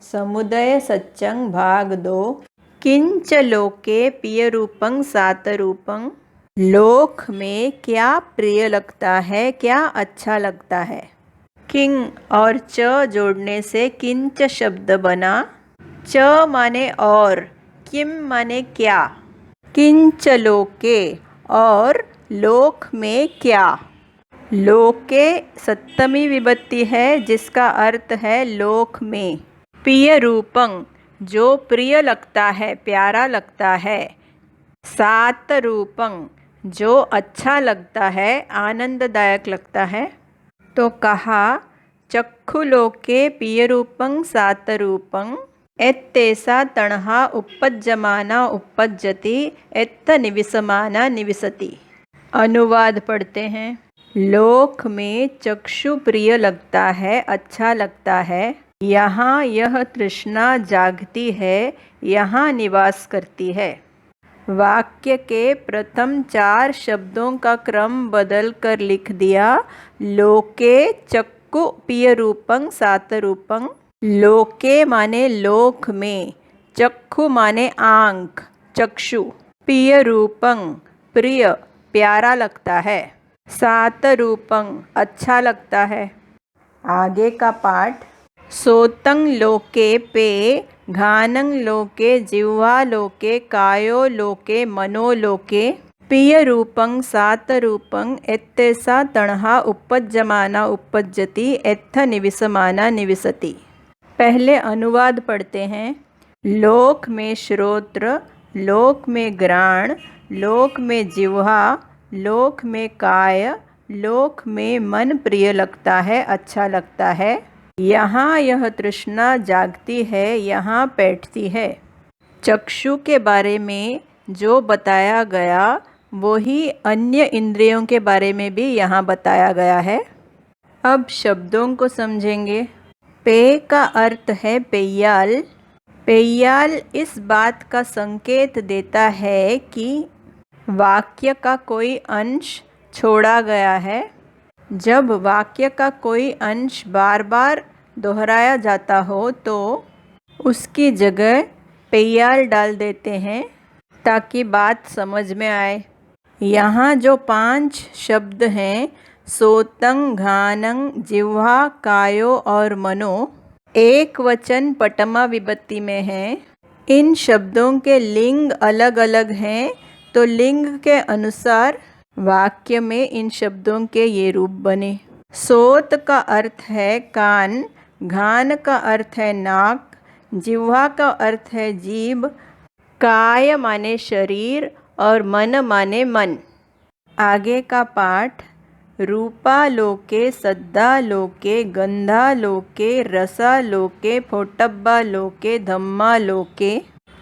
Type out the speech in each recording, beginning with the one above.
समुदय सच्चंग भाग 2। किंच लोके प्रिय रूपं सात रूपं। लोक में क्या प्रिय लगता है, क्या अच्छा लगता है। किंग और च जोड़ने से किंच शब्द बना। च माने और, किम माने क्या। किंच लोके और लोक में क्या। लोके सप्तमी विभक्ति है जिसका अर्थ है लोक में। प्रिय रूपं जो प्रिय लगता है, प्यारा लगता है। सात रूपं जो अच्छा लगता है, आनंददायक लगता है। तो कहा चक्षुलोके प्रिय रूपं सात रूपं एत्तेसा तणहा उपज्यमाना उपज्यति एत्त निविसमाना निविसति। अनुवाद पढ़ते हैं। लोक में चक्षु प्रिय लगता है, अच्छा लगता है। यहाँ यह तृष्णा जागती है, यहाँ निवास करती है। वाक्य के प्रथम 4 शब्दों का क्रम बदल कर लिख दिया। लोके चक्षु प्रिय रूपं सात रूपं। लोके माने लोक में, चक्षु माने आंख, चक्षु। प्रिय रूपं प्रिय, प्यारा लगता है। सात रूपं अच्छा लगता है। आगे का पाठ। सोतं लोके पे घानं लोके जिह्वा लोके कायो लोके मनो लोके प्रिय रूपं सात रूपं एत्तेसा तणहा उपज्यमाना उपज्यति एत्थ निविसमाना निविसति। पहले अनुवाद पढ़ते हैं। लोक में श्रोत्र, लोक में घ्राण, लोक में जिह्वा, लोक में काय, लोक में मन प्रिय लगता है, अच्छा लगता है। यहाँ यह तृष्णा जागती है, यहाँ बैठती है। चक्षु के बारे में जो बताया गया वही अन्य इंद्रियों के बारे में भी यहाँ बताया गया है। अब शब्दों को समझेंगे। पे का अर्थ है पेयाल। पेयाल इस बात का संकेत देता है कि वाक्य का कोई अंश छोड़ा गया है। जब वाक्य का कोई अंश बार बार दोहराया जाता हो तो उसकी जगह पेयाल डाल देते हैं ताकि बात समझ में आए। यहाँ जो 5 शब्द हैं, सोतं, घानं, जिह्वा, कायो और मनो, एक वचन पटमा विभक्ति में हैं। इन शब्दों के लिंग अलग अलग हैं, तो लिंग के अनुसार वाक्य में इन शब्दों के ये रूप बने। सोत का अर्थ है कान, घान का अर्थ है नाक, जिह्वा का अर्थ है जीभ, काय माने शरीर और मन माने मन। आगे का पाठ। रूपा लोके सद्दा लोके गंधा लोके रसा लोके फोटब्बा लोके धम्मा लोके।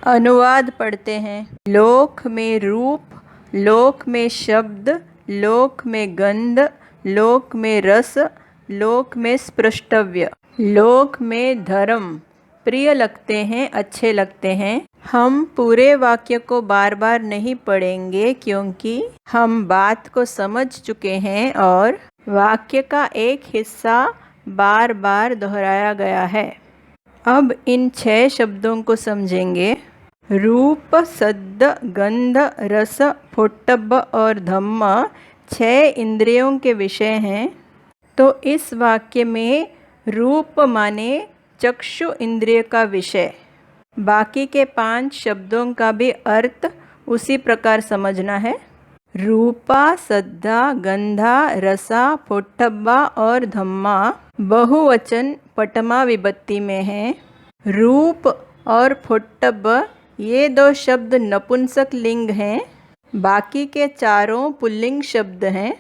अनुवाद पढ़ते हैं। लोक में रूप, लोक में शब्द, लोक में गंध, लोक में रस, लोक में स्पृष्टव्य, लोक में धर्म प्रिय लगते हैं, अच्छे लगते हैं। हम पूरे वाक्य को बार बार नहीं पढ़ेंगे क्योंकि हम बात को समझ चुके हैं और वाक्य का एक हिस्सा बार बार दोहराया गया है। अब इन 6 शब्दों को समझेंगे। रूप, सद्द, गंध, रस, फोटब्ब और धम्म 6 इंद्रियों के विषय हैं। तो इस वाक्य में रूप माने चक्षु इंद्रिय का विषय। बाकी के 5 शब्दों का भी अर्थ उसी प्रकार समझना है। रूपा, सद्दा, गंधा, रसा, फोटब्बा और धम्मा बहुवचन पटमा विभक्ति में हैं। रूप और फोटब्ब ये 2 शब्द नपुंसक लिंग हैं, बाकी के चारों पुल्लिंग शब्द हैं।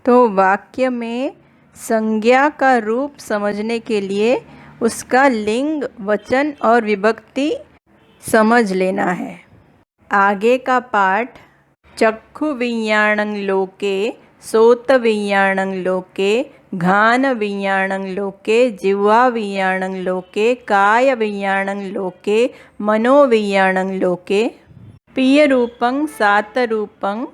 तो वाक्य में संज्ञा का रूप समझने के लिए उसका लिंग, वचन और विभक्ति समझ लेना है। आगे का पाठ। चक्षु विज्ञानं लोके सोत विज्ञानं लोके घान विज्ञानं लोके जिह्वा विज्ञानं लोके काय विज्ञानं लोके मनो विज्ञानं लोके प्रिय रूपं सात रूपं।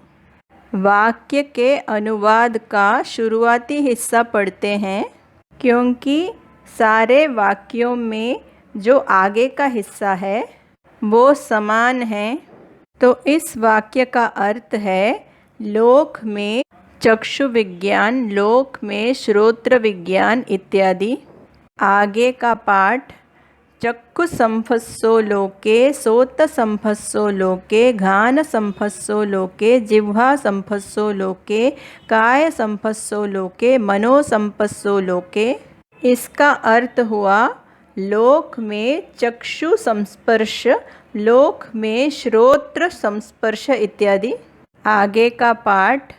वाक्य के अनुवाद का शुरुआती हिस्सा पढ़ते हैं क्योंकि सारे वाक्यों में जो आगे का हिस्सा है वो समान है। तो इस वाक्य का अर्थ है लोक में चक्षु विज्ञान, लोक में श्रोत्र विज्ञान इत्यादि। आगे का पाठ चक्षु संफस्सो लोके, सोत संफस्सो लोके, घान संफस्सो लोके, जिह्वा संफस्सो लोके, काय संफस्सो लोके, मनो संफस्सो लोके। इसका अर्थ हुआ लोक में चक्षु संस्पर्श, लोक में श्रोत्र संस्पर्श इत्यादि। आगे का पाठ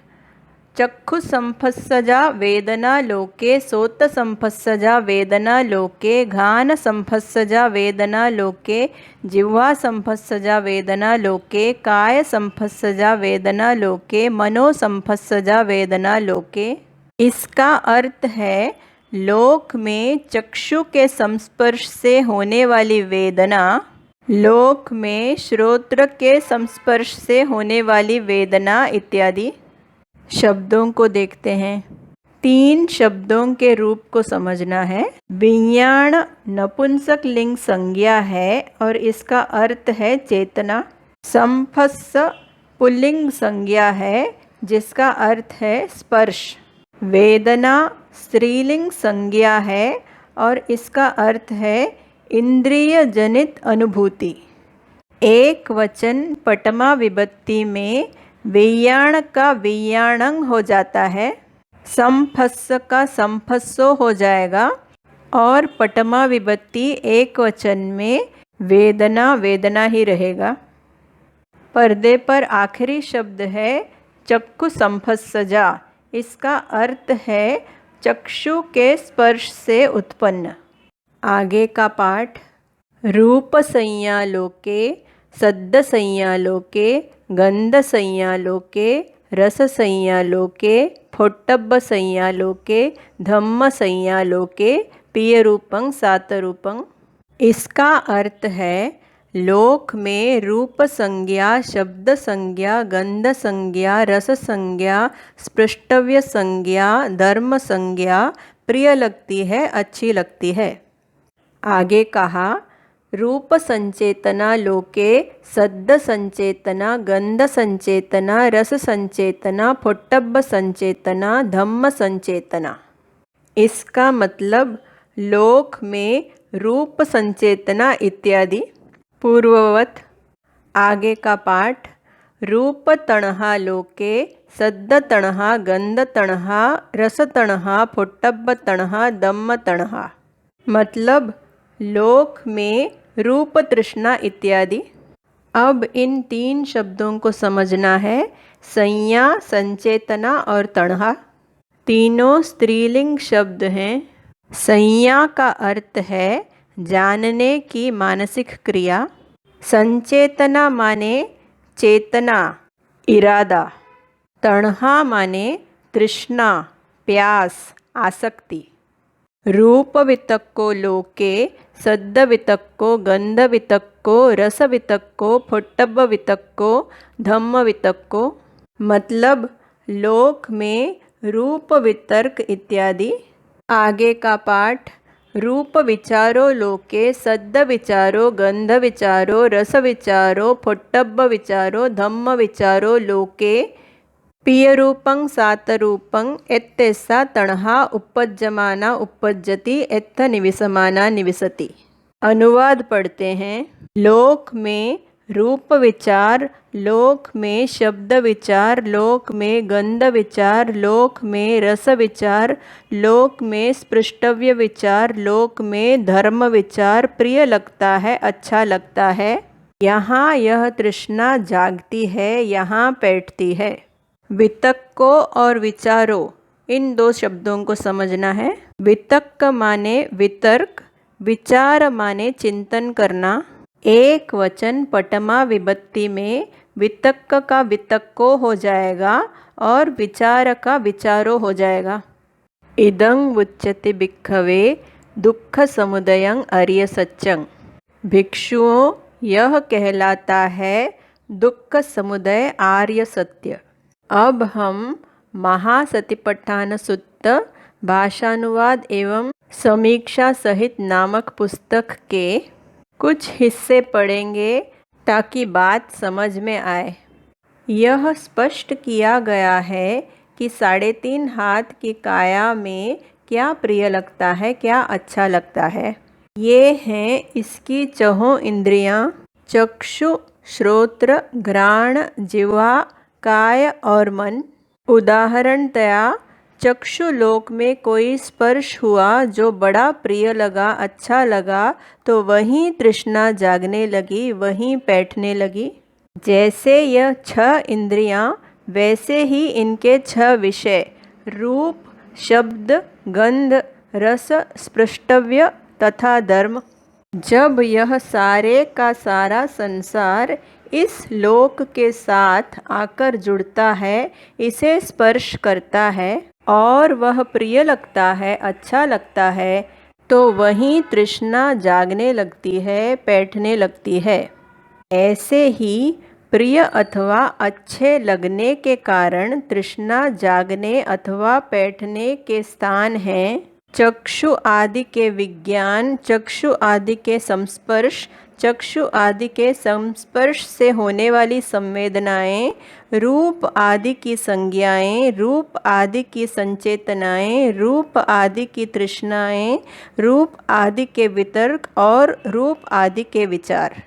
चक्षु संफस्सजा वेदना लोके, सोत संफस्सजा वेदना लोके, घान संफस्सजा वेदना लोके, जिह्वा संफस्सजा वेदना लोके, काय संफस्सजा वेदना लोके, मनो संफस्सजा वेदना लोके। इसका अर्थ है लोक में चक्षु के संस्पर्श से होने वाली वेदना, लोक में श्रोत्र के संस्पर्श से होने वाली वेदना इत्यादि। शब्दों को देखते हैं। 3 शब्दों के रूप को समझना है। विज्ञान नपुंसक लिंग संज्ञा है और इसका अर्थ है चेतना। संफस्स पुल्लिंग संज्ञा है जिसका अर्थ है स्पर्श। वेदना स्त्रीलिंग संज्ञा है और इसका अर्थ है इंद्रिय जनित अनुभूति। एक वचन पटमा विभक्ति में विज्ञान का विज्ञानंग हो जाता है, संफस्स का संफस्सो हो जाएगा और पटमा विभक्ति एक वचन में वेदना वेदना ही रहेगा। पर्दे पर आखिरी शब्द है चक्षु संफस्सजा। इसका अर्थ है चक्षु के स्पर्श से उत्पन्न। आगे का पाठ रूप संज्ञा लोके, सद्द संज्ञा लोके, गंध संज्ञा लोके, रस संज्ञा लोके, फोट्टब्ब संज्ञा लोके, धम्म संज्ञा लोके, पिय रूपं सात रूपं। इसका अर्थ है लोक में रूप संज्ञा, शब्द संज्ञा, गंध संज्ञा, रस संज्ञा, स्पृष्टव्य संज्ञा, धर्म संज्ञा प्रिय लगती है, अच्छी लगती है। आगे कहा रूप संचेतना लोके, सद्द संचेतना, गंध संचेतना, रस संचेतना, फोट्टब्ब संचेतना, धम्म संचेतना। इसका मतलब लोक में रूप संचेतना इत्यादि। पूर्ववत। आगे का पाठ रूप तणहा लोके, सद्द तणहा, गंध तणहा, रस तणहा, फोट्टब्ब तणहा, धम्म तणहा। मतलब लोक में रूप तृष्णा इत्यादि। अब इन 3 शब्दों को समझना है। संज्ञा, संचेतना और तणहा तीनों स्त्रीलिंग शब्द हैं। संज्ञा का अर्थ है जानने की मानसिक क्रिया। संचेतना माने चेतना, इरादा। तणहा माने तृष्णा, प्यास, आसक्ति। रूप वितक्को लोके, सद्द वितक्को, गंध वितक्को, रस वितक्को, फोट्टब्ब वितक्को, धम्म वितक्को। मतलब लोक में रूप वितर्क इत्यादि। आगे का पाठ रूप विचारो लोके, सद्द विचारो, गंध विचारो, रस विचारो, फोट्टब्ब विचारो, धम्म विचारो लोके, पिय रूपं सात रूपं एत्तेसा तणहा उपज्यमाना उपज्यति एत्थ निविसमाना निविसति। अनुवाद पढ़ते हैं। लोक में रूप विचार, लोक में शब्द विचार, लोक में गंध विचार, लोक में रस विचार, लोक में स्पृष्टव्य विचार, लोक में धर्म विचार प्रिय लगता है, अच्छा लगता है। यहाँ यह तृष्णा जागती है, यहाँ बैठती है। वितक्को और विचारो इन 2 शब्दों को समझना है। वितक्क माने वितर्क, विचार माने चिंतन करना। एक वचन पटमा विभक्ति में वितक्क का वितक्को हो जाएगा और विचार का विचारो हो जाएगा। इदं उच्यते भिक्खवे दुःख समुदयं आर्य सत्यं। भिक्षुओं यह कहलाता है दुःख समुदय आर्य सत्य। अब हम महासतिपट्ठान सुत्त भाषानुवाद एवं समीक्षा सहित नामक पुस्तक के कुछ हिस्से पढ़ेंगे ताकि बात समझ में आए। यह स्पष्ट किया गया है कि 3.5 हाथ की काया में क्या प्रिय लगता है, क्या अच्छा लगता है। ये हैं इसकी चहों इंद्रियां, चक्षु, श्रोत्र, घ्राण, जिह्वा, काय और मन। उदाहरणतया चक्षुलोक में कोई स्पर्श हुआ जो बड़ा प्रिय लगा, अच्छा लगा, तो वहीं तृष्णा जागने लगी, वहीं बैठने लगी। जैसे यह 6 इंद्रियां, वैसे ही इनके 6 विषय रूप, शब्द, गंध, रस, स्पृष्टव्य तथा धर्म। जब यह सारे का सारा संसार इस लोक के साथ आकर जुड़ता है, इसे स्पर्श करता है और वह प्रिय लगता है, अच्छा लगता है, तो वहीं तृष्णा जागने लगती है, बैठने लगती है। ऐसे ही प्रिय अथवा अच्छे लगने के कारण तृष्णा जागने अथवा बैठने के स्थान हैं चक्षु आदि के विज्ञान, चक्षु आदि के संस्पर्श, चक्षु आदि के संस्पर्श से होने वाली संवेदनाएं, रूप आदि की संज्ञाएं, रूप आदि की संचेतनाएं, रूप आदि की तृष्णाएं, रूप आदि के वितर्क और रूप आदि के विचार।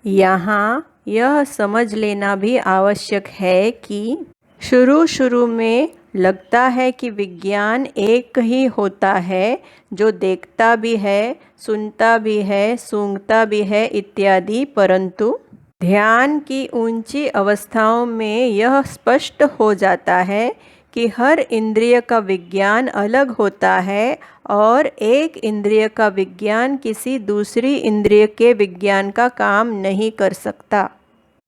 यहाँ यह समझ लेना भी आवश्यक है कि शुरू में लगता है कि विज्ञान एक ही होता है, जो देखता भी है, सुनता भी है, सूंघता भी है इत्यादि, परंतु ध्यान की ऊंची अवस्थाओं में यह स्पष्ट हो जाता है कि हर इंद्रिय का विज्ञान अलग होता है और एक इंद्रिय का विज्ञान किसी दूसरी इंद्रिय के विज्ञान का काम नहीं कर सकता।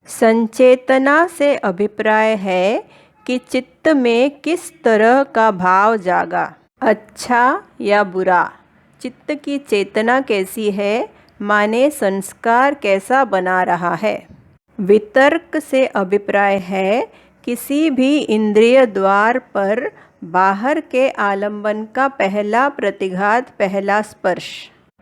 संचेतना से अभिप्राय है कि चित्त में किस तरह का भाव जागा, अच्छा या बुरा। चित्त की चेतना कैसी है, माने संस्कार कैसा बना रहा है। वितर्क से अभिप्राय है किसी भी इंद्रिय द्वार पर बाहर के आलंबन का पहला प्रतिघात, पहला स्पर्श।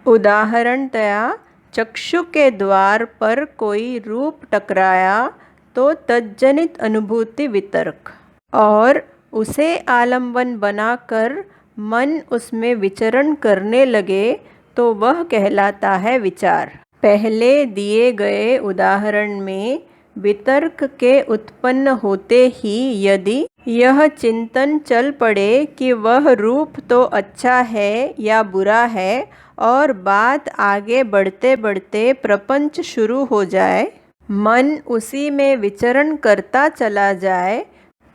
उदाहरणतया चक्षु के द्वार पर कोई रूप टकराया तो तज्जनित अनुभूति वितर्क, और उसे आलंबन बनाकर मन उसमें विचरण करने लगे तो वह कहलाता है विचार। पहले दिए गए उदाहरण में वितर्क के उत्पन्न होते ही यदि यह चिंतन चल पड़े कि वह रूप तो अच्छा है या बुरा है और बात आगे बढ़ते बढ़ते प्रपंच शुरू हो जाए, मन उसी में विचरण करता चला जाए,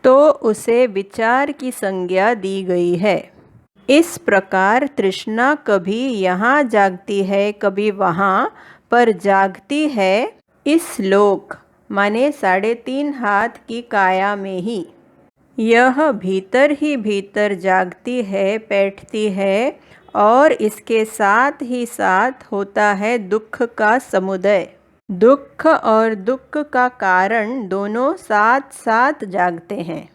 तो उसे विचार की संज्ञा दी गई है। इस प्रकार तृष्णा कभी यहाँ जागती है, कभी वहाँ, पर जागती है इस लोक माने 3.5 हाथ की काया में ही। यह भीतर ही भीतर जागती है, बैठती है और इसके साथ ही साथ होता है दुख का समुदय। दुख और दुख का कारण दोनों साथ साथ जागते हैं।